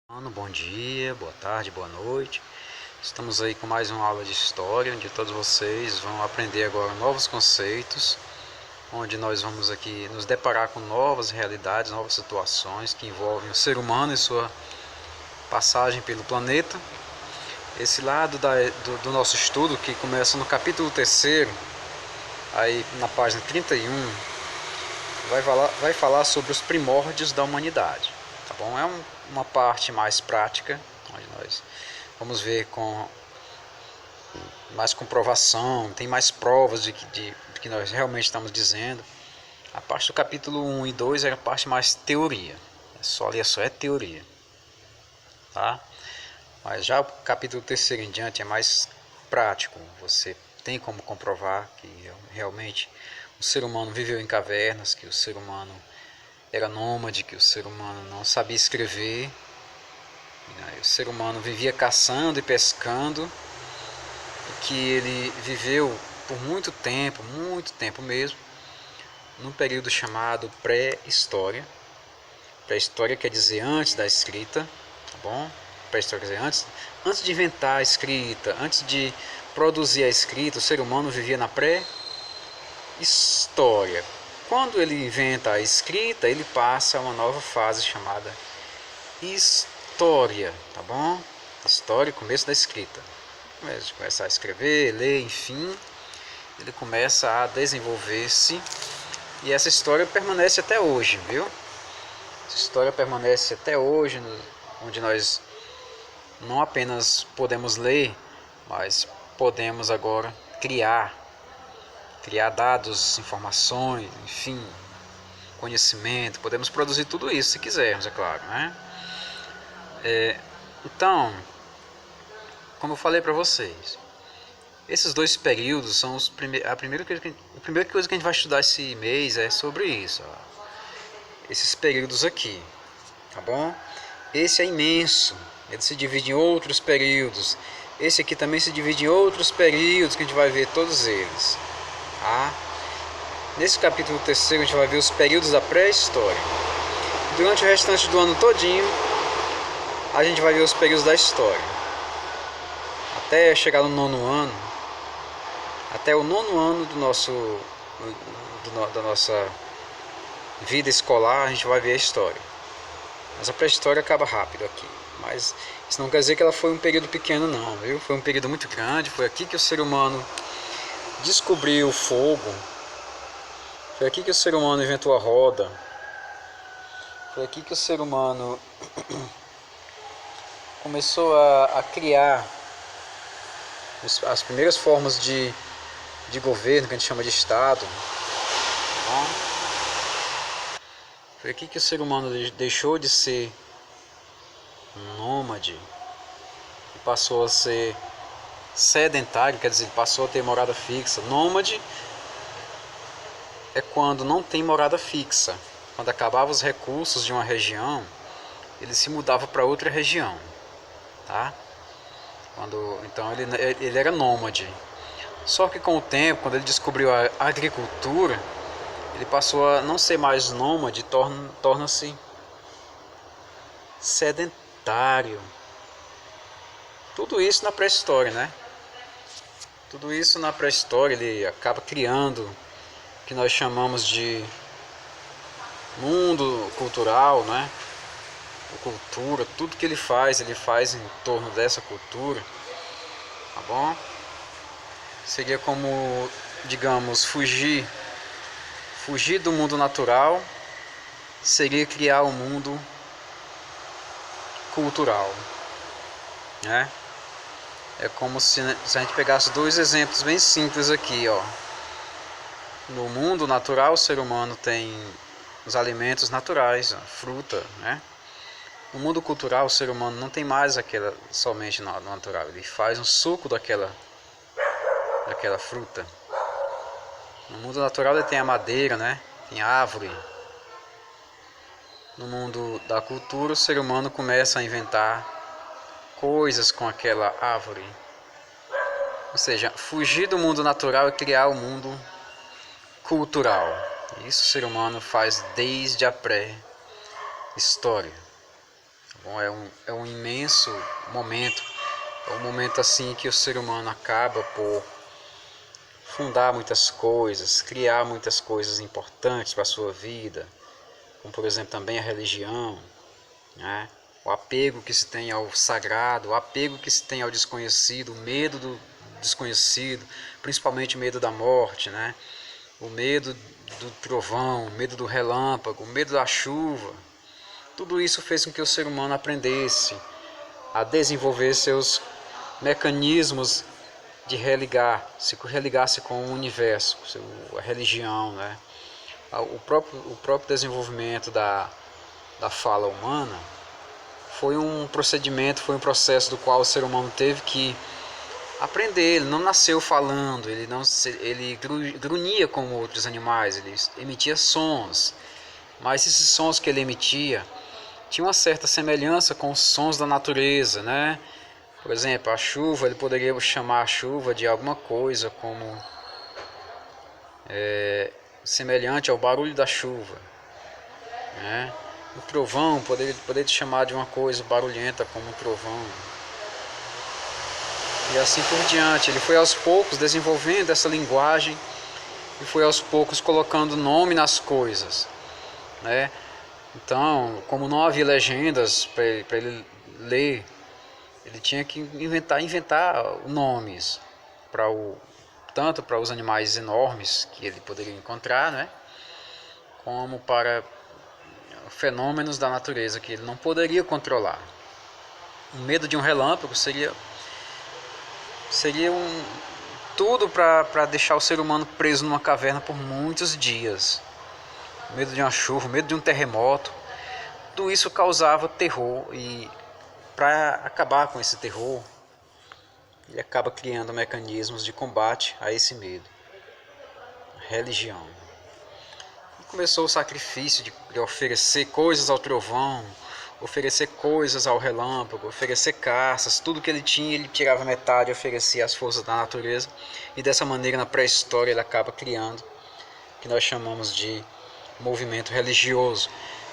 Bom dia, boa tarde, boa noite. Estamos aí com mais uma aula de história, onde todos vocês vão aprender agora novos conceitos, onde nós vamos aqui nos deparar com novas realidades, novas situações que envolvem o ser humano e sua passagem pelo planeta. Esse lado do nosso estudo, que começa no capítulo 3º, aí na página 31, vai falar sobre os primórdios da humanidade. Tá bom? É uma parte mais prática, onde nós vamos ver com mais comprovação, tem mais provas de que nós realmente estamos dizendo. A parte do capítulo 1 e 2 era a parte mais teoria, ali só é teoria, tá? Mas já o capítulo 3º em diante é mais prático, você tem como comprovar que realmente o ser humano viveu em cavernas, que o ser humano era nômade, que o ser humano não sabia escrever, o ser humano vivia caçando e pescando, e que ele viveu por muito tempo mesmo, num período chamado pré-história. Pré-história quer dizer antes da escrita, tá bom? Pré-história quer dizer antes de inventar a escrita, antes de produzir a escrita, o ser humano vivia na pré-história. Quando ele inventa a escrita, ele passa a uma nova fase chamada história, tá bom? História, começo da escrita. Começa a escrever, ler, enfim, ele começa a desenvolver-se, e essa história permanece até hoje, viu? Essa história permanece até hoje, onde nós não apenas podemos ler, mas podemos agora criar dados, informações, enfim, conhecimento, podemos produzir tudo isso se quisermos, é claro, né? Então, como eu falei para vocês, esses dois períodos são a primeira coisa que a gente vai estudar esse mês é sobre isso, ó. Esses períodos aqui, tá bom? Esse é imenso, ele se divide em outros períodos. Esse aqui também se divide em outros períodos, que a gente vai ver todos eles, tá? Nesse capítulo 3º a gente vai ver os períodos da pré-história. Durante o restante do ano todinho, a gente vai ver os períodos da história. Até chegar no nono ano, até o nono ano da nossa vida escolar, a gente vai ver a história. Mas a pré-história acaba rápido aqui. Mas isso não quer dizer que ela foi um período pequeno, não, viu? Foi um período muito grande. Foi aqui que o ser humano descobriu o fogo. Foi aqui que o ser humano inventou a roda. Foi aqui que o ser humano começou a criar as primeiras formas de governo, que a gente chama de Estado. Foi aqui que o ser humano deixou de ser nômade e passou a ser sedentário, quer dizer, passou a ter morada fixa. Nômade é quando não tem morada fixa. Quando acabavam os recursos de uma região, ele se mudava para outra região, tá? Então ele era nômade. Só que com o tempo, quando ele descobriu a agricultura, ele passou a não ser mais nômade, torna-se sedentário. Tudo isso na pré-história, né? Tudo isso na pré-história, ele acaba criando o que nós chamamos de mundo cultural, né? Cultura, tudo que ele faz em torno dessa cultura, tá bom? Seria como, digamos, fugir do mundo natural, seria criar um mundo cultural, né? É como se a gente pegasse dois exemplos bem simples aqui, ó. No mundo natural, o ser humano tem os alimentos naturais, a fruta, né? No mundo cultural, o ser humano não tem mais aquela somente no natural, ele faz um suco daquela fruta. No mundo natural ele tem a madeira, né? Tem a árvore. No mundo da cultura, o ser humano começa a inventar coisas com aquela árvore. Ou seja, fugir do mundo natural e criar o mundo cultural. Isso o ser humano faz desde a pré-história. Tá Bom, é um imenso momento, é um momento assim que o ser humano acaba por fundar muitas coisas, criar muitas coisas importantes para a sua vida, como por exemplo também a religião, né? O apego que se tem ao sagrado, o apego que se tem ao desconhecido, o medo do desconhecido, principalmente o medo da morte, né? O medo do trovão, o medo do relâmpago, o medo da chuva. Tudo isso fez com que o ser humano aprendesse a desenvolver seus mecanismos de religar-se com o universo, a religião, né? O próprio desenvolvimento da fala humana foi um procedimento, foi um processo do qual o ser humano teve que aprender. Ele não nasceu falando, ele grunhia como outros animais, ele emitia sons, mas esses sons que ele emitia tinham uma certa semelhança com os sons da natureza, né? Por exemplo, a chuva, ele poderia chamar a chuva de alguma coisa como semelhante ao barulho da chuva, né? O trovão poderia chamar de uma coisa barulhenta como um trovão. E assim por diante. Ele foi aos poucos desenvolvendo essa linguagem e foi aos poucos colocando nome nas coisas, né? Então, como não havia legendas para ele ler, ele tinha que inventar nomes tanto para os animais enormes que ele poderia encontrar, né? Como para fenômenos da natureza que ele não poderia controlar. O medo de um relâmpago seria tudo para deixar o ser humano preso numa caverna por muitos dias. O medo de uma chuva, o medo de um terremoto, tudo isso causava terror, e para acabar com esse terror, ele acaba criando mecanismos de combate a esse medo. Religião. E começou o sacrifício de oferecer coisas ao trovão, oferecer coisas ao relâmpago, oferecer caças, tudo que ele tinha ele tirava metade e oferecia às forças da natureza, e dessa maneira na pré-história ele acaba criando o que nós chamamos de movimento religioso,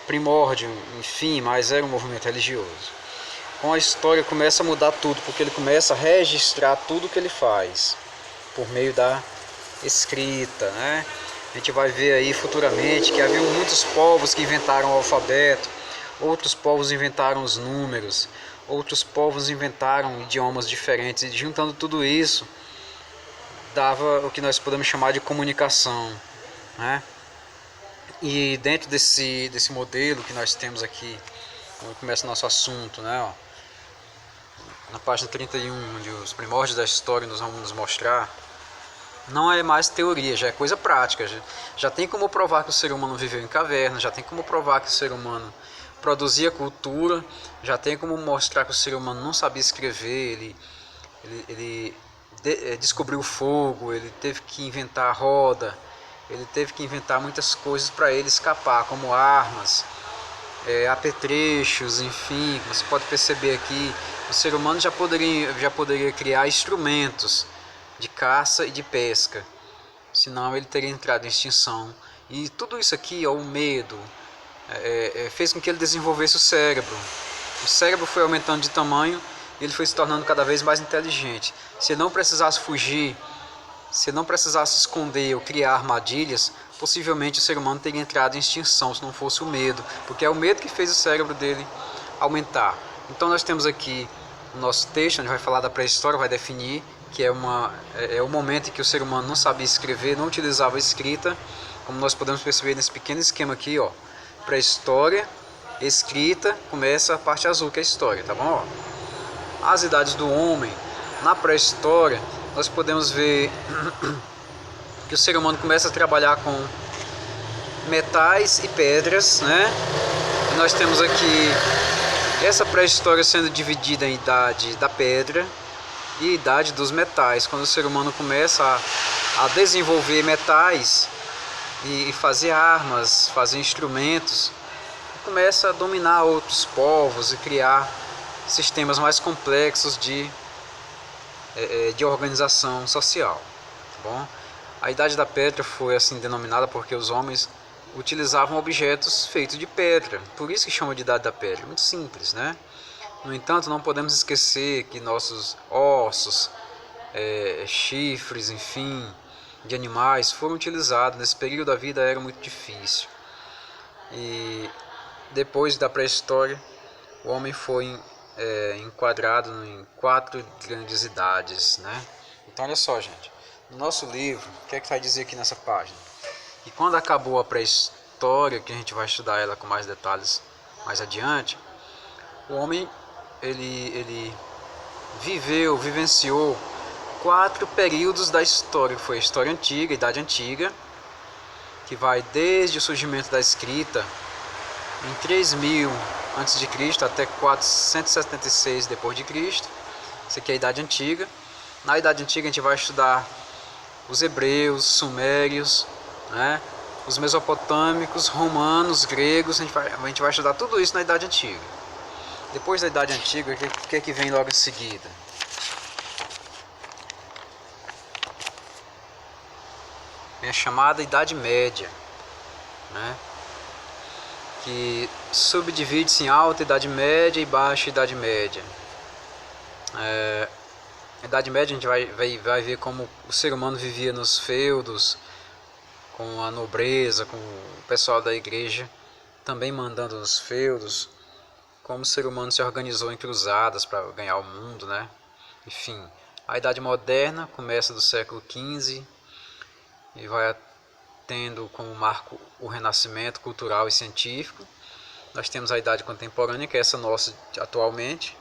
primórdio, enfim, mas era um movimento religioso. Com a história começa a mudar tudo, porque ele começa a registrar tudo que ele faz por meio da escrita, né? A gente vai ver aí futuramente que havia muitos povos que inventaram o alfabeto, outros povos inventaram os números, outros povos inventaram idiomas diferentes, e juntando tudo isso dava o que nós podemos chamar de comunicação, né? E dentro desse modelo que nós temos aqui, quando começa o nosso assunto, né, ó, na página 31, onde os primórdios da história nós vamos nos mostrar, não é mais teoria, já é coisa prática. Já tem como provar que o ser humano viveu em cavernas, já tem como provar que o ser humano produzia cultura, já tem como mostrar que o ser humano não sabia escrever, ele descobriu o fogo, ele teve que inventar a roda, ele teve que inventar muitas coisas para ele escapar, como armas, apetrechos, enfim. Você pode perceber aqui, o ser humano já poderia criar instrumentos de caça e de pesca, senão ele teria entrado em extinção. E tudo isso aqui, o medo, fez com que ele desenvolvesse o cérebro. O cérebro foi aumentando de tamanho e ele foi se tornando cada vez mais inteligente. Se ele não precisasse fugir, se não precisasse esconder ou criar armadilhas, possivelmente o ser humano teria entrado em extinção se não fosse o medo, porque é o medo que fez o cérebro dele aumentar. Então nós temos aqui o nosso texto, onde vai falar da pré-história, vai definir que é o momento em que o ser humano não sabia escrever, não utilizava a escrita, como nós podemos perceber nesse pequeno esquema aqui, ó. Pré-história, escrita, começa a parte azul que é a história, tá bom? Ó. As idades do homem, na pré-história, nós podemos ver que o ser humano começa a trabalhar com metais e pedras, né? E nós temos aqui essa pré-história sendo dividida em idade da pedra e idade dos metais, quando o ser humano começa a desenvolver metais e fazer armas, fazer instrumentos, e começa a dominar outros povos e criar sistemas mais complexos de organização social, tá bom? A idade da pedra foi assim denominada porque os homens utilizavam objetos feitos de pedra. Por isso que chama de Idade da Pedra. Muito simples, né? No entanto, não podemos esquecer que nossos ossos, chifres, enfim, de animais foram utilizados. Nesse período da vida era muito difícil. E depois da pré-história, o homem foi enquadrado em 4 grandes idades, né? Então olha só, gente, no nosso livro, o que é que vai dizer aqui nessa página? E quando acabou a pré-história, que a gente vai estudar ela com mais detalhes mais adiante, o homem ele vivenciou 4 períodos da história, que foi a história antiga, a idade antiga, que vai desde o surgimento da escrita em 3000 a.C. até 476 depois de Cristo. Isso aqui é a Idade Antiga. Na Idade Antiga a gente vai estudar os hebreus, sumérios, né? Os mesopotâmicos, romanos, gregos. A gente vai estudar tudo isso na Idade Antiga. Depois da Idade Antiga, o que é que vem logo em seguida? Vem a chamada Idade Média, né? Que subdivide-se em Alta Idade Média e Baixa Idade Média. Na Idade Média a gente vai ver como o ser humano vivia nos feudos, com a nobreza, com o pessoal da igreja também mandando nos feudos, como o ser humano se organizou em cruzadas para ganhar o mundo, né? Enfim, a Idade Moderna começa do século XV e vai tendo como marco o renascimento cultural e científico. Nós temos a Idade Contemporânea, que é essa nossa atualmente.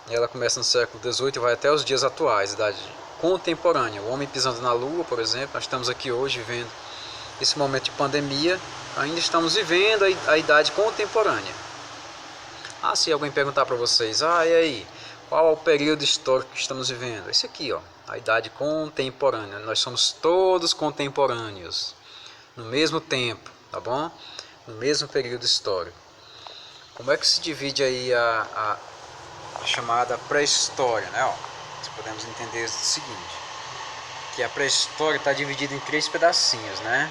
Ela começa no século XVIII e vai até os dias atuais, Idade Contemporânea. O homem pisando na Lua, por exemplo. Nós estamos aqui hoje vivendo esse momento de pandemia. Ainda estamos vivendo a Idade Contemporânea. Se alguém perguntar para vocês, e aí, qual é o período histórico que estamos vivendo? Esse aqui, ó, a Idade Contemporânea. Nós somos todos contemporâneos, no mesmo tempo, tá bom? No mesmo período histórico. Como é que se divide aí a chamada pré-história, né? Nós podemos entender o seguinte, que a pré-história está dividida em 3 pedacinhos, né?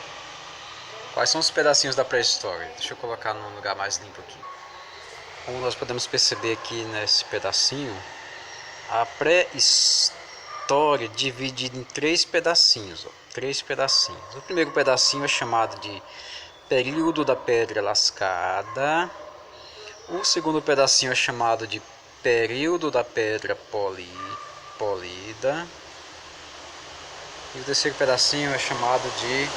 Quais são os pedacinhos da pré-história? Deixa eu colocar num lugar mais limpo aqui. Como nós podemos perceber aqui nesse pedacinho, a pré-história dividida em 3 pedacinhos, 3 pedacinhos. O primeiro pedacinho é chamado de período da Pedra Lascada. O segundo pedacinho é chamado de período da Pedra Polida. E o terceiro pedacinho é chamado de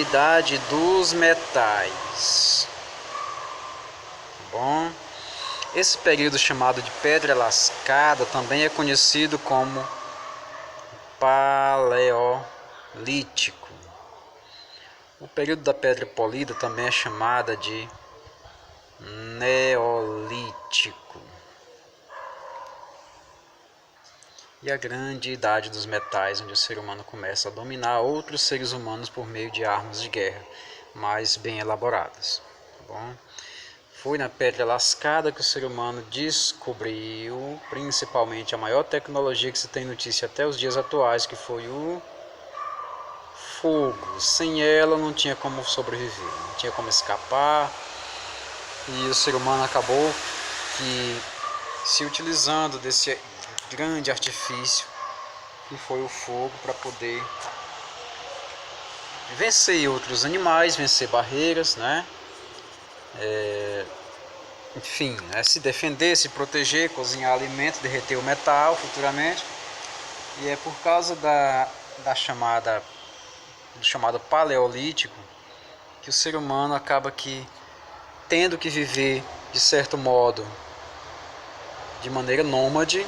Idade dos Metais. Bom, esse período chamado de Pedra Lascada também é conhecido como Paleolítico. O período da Pedra Polida também é chamada de Neolítico. E a Grande Idade dos Metais, onde o ser humano começa a dominar outros seres humanos por meio de armas de guerra mais bem elaboradas. Tá bom? Foi na Pedra Lascada que o ser humano descobriu principalmente a maior tecnologia que se tem notícia até os dias atuais, que foi o fogo. Sem ela não tinha como sobreviver, não tinha como escapar, e o ser humano acabou que se utilizando desse grande artifício que foi o fogo para poder vencer outros animais, vencer barreiras, né? Enfim, se defender, se proteger, cozinhar alimento, derreter o metal futuramente. E é por causa do chamado Paleolítico que o ser humano acaba que tendo que viver de certo modo de maneira nômade,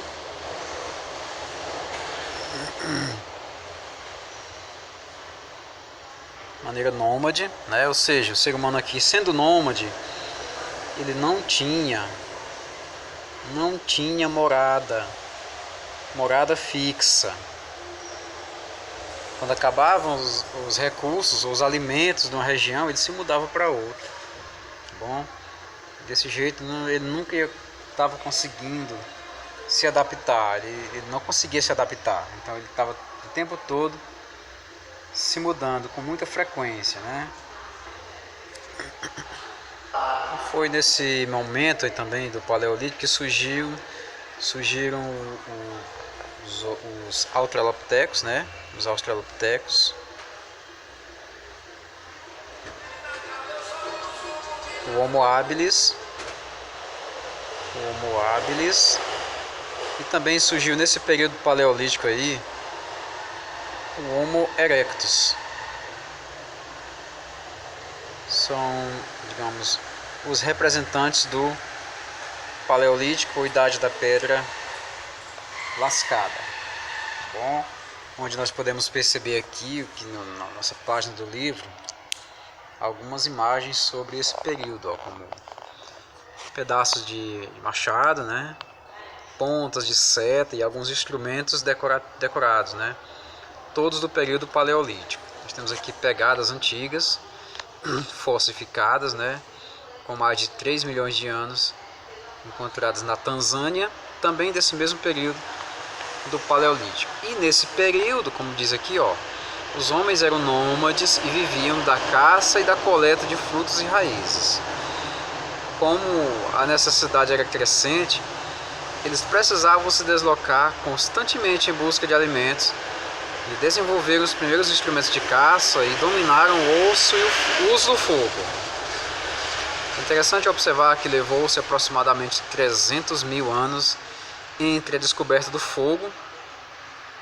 né? Ou seja, o ser humano aqui sendo nômade, ele não tinha morada fixa. Quando acabavam os recursos, os alimentos de uma região, ele se mudava para outra. Bom, desse jeito ele nunca estava conseguindo se adaptar, ele não conseguia se adaptar, então ele estava o tempo todo se mudando com muita frequência, né? Foi nesse momento aí também do Paleolítico que surgiram os australopitecos, né? Os australopitecos, o Homo habilis, e também surgiu nesse período paleolítico aí o Homo erectus. São, digamos, os representantes do Paleolítico ou Idade da Pedra Lascada, tá bom? Onde nós podemos perceber aqui, na nossa página do livro, algumas imagens sobre esse período, ó, como pedaços de machado, né? Pontas de seta e alguns instrumentos decorados, né? Todos do período Paleolítico. Nós temos aqui pegadas antigas, falsificadas, né? Com mais de 3 milhões de anos, encontradas na Tanzânia, também desse mesmo período do Paleolítico. E nesse período, como diz aqui, ó, os homens eram nômades e viviam da caça e da coleta de frutos e raízes. Como a necessidade era crescente, eles precisavam se deslocar constantemente em busca de alimentos e desenvolveram os primeiros instrumentos de caça e dominaram o osso e o uso do fogo. É interessante observar que levou-se aproximadamente 300 mil anos entre a descoberta do fogo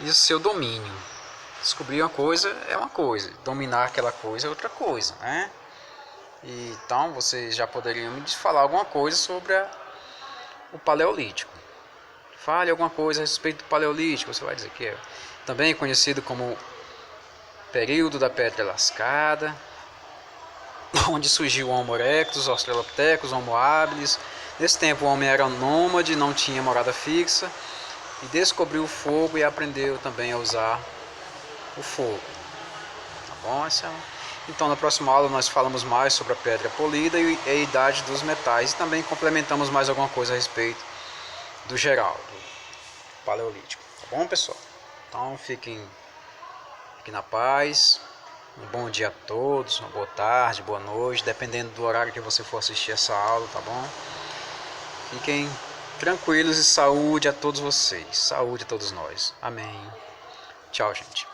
e o seu domínio. Descobrir uma coisa é uma coisa, dominar aquela coisa é outra coisa, né? E, então vocês já poderiam me falar alguma coisa sobre o Paleolítico. Fale alguma coisa a respeito do Paleolítico, você vai dizer que é também conhecido como período da Pedra Lascada, onde surgiu o Homo erectus, os australopithecus, o Homo habilis. Nesse tempo o homem era nômade, não tinha morada fixa e descobriu o fogo e aprendeu também a usar o fogo. Tá bom? Então na próxima aula nós falamos mais sobre a pedra polida e a idade dos metais e também complementamos mais alguma coisa a respeito do geral, do Paleolítico. Tá bom, pessoal? Então fiquem na paz. Um bom dia a todos, uma boa tarde, boa noite, dependendo do horário que você for assistir essa aula, tá bom? Fiquem tranquilos e saúde a todos vocês, saúde a todos nós. Amém. Tchau, gente.